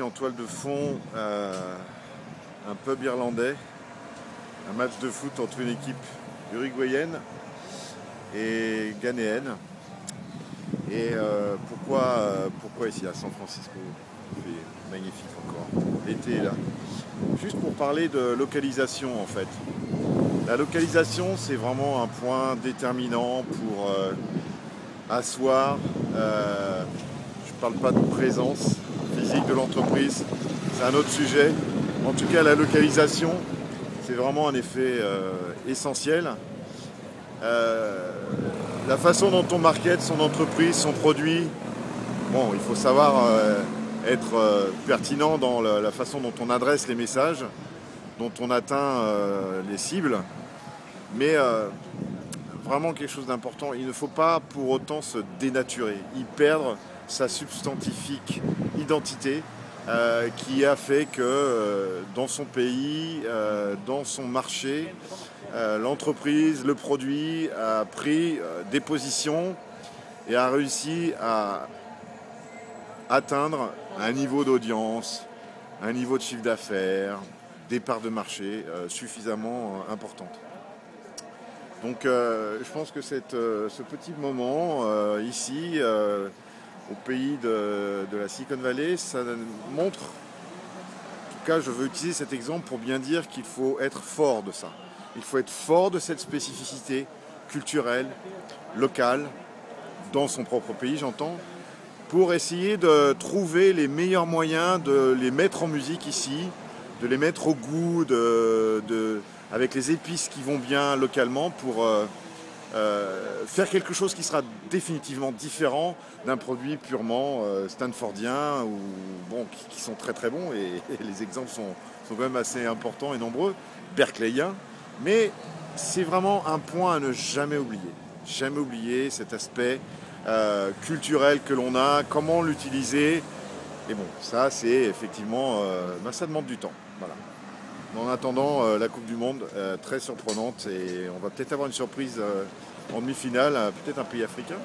en toile de fond un pub irlandais, un match de foot entre une équipe uruguayenne et ghanéenne. Et pourquoi ici à San Francisco? Il fait magnifique encore. L'été est là. Juste pour parler de localisation en fait. La localisation, c'est vraiment un point déterminant pour asseoir. Je ne parle pas de présence physique de l'entreprise, c'est un autre sujet. En tout cas, la localisation, c'est vraiment un effet essentiel. La façon dont on market son entreprise, son produit, bon, il faut savoir être pertinent dans la façon dont on adresse les messages, dont on atteint les cibles, mais vraiment quelque chose d'important, il ne faut pas pour autant se dénaturer, y perdre sa substantifique identité qui a fait que dans son pays, dans son marché, l'entreprise, le produit a pris des positions et a réussi à atteindre un niveau d'audience, un niveau de chiffre d'affaires, des parts de marché suffisamment importantes. Donc je pense que ce petit moment ici, au pays de la Silicon Valley, ça montre, en tout cas je veux utiliser cet exemple pour bien dire qu'il faut être fort de ça. Il faut être fort de cette spécificité culturelle, locale, dans son propre pays j'entends, pour essayer de trouver les meilleurs moyens de les mettre en musique ici, de les mettre au goût, avec les épices qui vont bien localement pour faire quelque chose qui sera définitivement différent d'un produit purement stanfordien ou bon, qui sont très très bons et les exemples sont quand même assez importants et nombreux, berkeleyen, mais c'est vraiment un point à ne jamais oublier. Jamais oublier cet aspect culturel que l'on a, comment l'utiliser. Et bon, ça c'est effectivement, ça demande du temps. Voilà. En attendant la Coupe du Monde, très surprenante, et on va peut-être avoir une surprise en demi-finale, peut-être un pays africain.